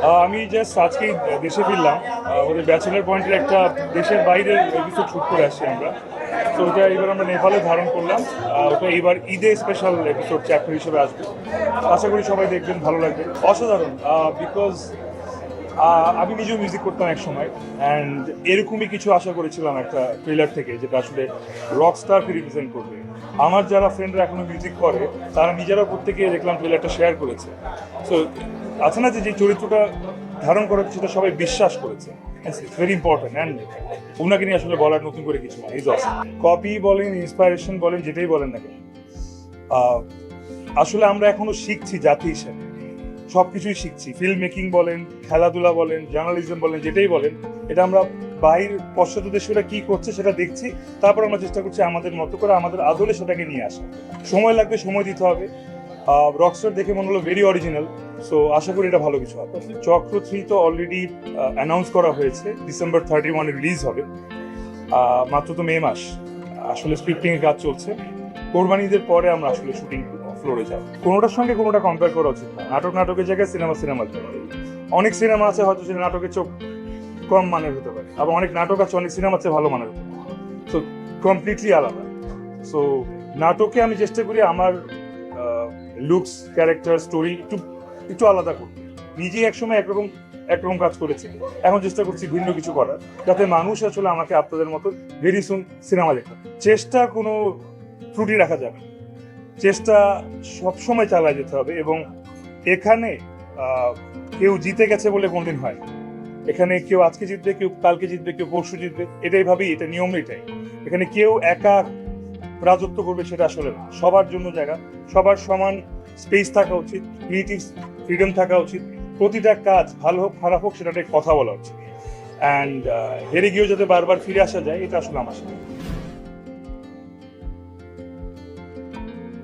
আমি জাস্ট আজকেই দেশে ফিরলাম। ওদের ব্যাচেলার পয়েন্টের একটা দেশের বাইরের এপিসোড শুট করে আসছি আমরা। তো ওটা এবার আমরা নেপালে ধারণ করলাম। ওটা এবার ঈদে স্পেশাল এপিসোড চ্যাপ্টার হিসেবে আসবে। আশা করি সবাই দেখবেন, ভালো লাগবে। অসাধারণ, বিকজ আমি নিজেও মিউজিক করতাম এক সময়, অ্যান্ড এরকমই কিছু আশা করেছিলাম একটা ট্রেলার থেকে, যেটা আসলে রক স্টারকে রিপ্রেজেন্ট করবে। আমার যারা ফ্রেন্ডরা এখনো মিউজিক করে, তারা নিজেরাও প্রত্যেকে দেখলাম ট্রেলারটা শেয়ার করেছে। সো আছে না যে চরিত্রটা ধারণ করা হচ্ছে, সেটা সবাই বিশ্বাস করেছে। ইটস ভেরি ইম্পর্টেন্ট, অ্যান্ড ওনাকে নিয়ে আসলে বলার নতুন করে কিছু না। Is Assam. কপি বলেন, ইন্সপায়ারেশন বলেন, যেটাই বলেন না কেন, আসলে আমরা এখনো শিখছি জাতি হিসেবে। সব কিছুই শিখছি, ফিল্ম মেকিং বলেন, খেলাধুলা বলেন, জার্নালিজম বলেন, যেটাই বলেন, এটা আমরা বাইরের পশ্চাৎ দেশরা কি করছে সেটা দেখছি। তারপর আমরা চেষ্টা করছি আমাদের মতো করে আমাদের আদলে সেটাকে নিয়ে আসা। সময় লাগবে, সময় দিতে হবে। রকস্টার দেখে মনে হলো ভেরি অরিজিনাল। সো আশা করি এটা ভালো কিছু হবে। চক্র 3 তো অলরেডি অ্যানাউন্স করা হয়েছে, ডিসেম্বর 31 রিলিজ হবে। মাত্র তো মে মাস, আসলে স্ক্রিপ্টিং এর কাজ চলছে। কোরবানিদের পরে আমরা আসলে শুটিং ফ্লোরে যাব। কোনোটার সঙ্গে কোনোটা কম্পেয়ার করা উচিত না। নাটকের জায়গায় সিনেমার জায়গায়। অনেক সিনেমা আছে হয়তো সেটা নাটকের চোখ কম মানের হতে পারে, আবার অনেক নাটক আছে অনেক সিনেমার চেয়ে ভালো মানের হতে পারে। সো কমপ্লিটলি আলাদা। সো নাটকে আমি চেষ্টা করি আমার লুকস, ক্যারেক্টার, স্টোরি একটু একটু আলাদা করতে। নিজেই একসময় একরকম কাজ করেছি, এখন চেষ্টা করছি ভিন্ন কিছু করার, যাতে মানুষ আসলে আমাকে আপনাদের মতো ভেরি সুন সিনেমা দেখে। চেষ্টা কোনো ত্রুটি রাখা যাবে, চেষ্টা সবসময় চালায় যেতে হবে। এবং এখানে কেউ জিতে গেছে বলে কোনদিন হয় না। এখানে কেউ আজকে জিতবে, কেউ কালকে জিতবে, কেউ পরশু জিতবে, এটাই ভাবেই, এটা নিয়ম এটাই। এখানে কেউ একা রাজত্ব করবে সেটা আসলে না। সবার জন্য জায়গা, সবার সমান স্পেস থাকা উচিত, ক্রিয়েটিভ ফ্রিডম থাকা উচিত। প্রতিটা কাজ ভালো হোক খারাপ হোক সেটা নিয়ে কথা বলা উচিত, অ্যান্ড হেরে গিয়েও যাতে বারবার ফিরে আসা যায়, এটা আসলে আমার সাথে।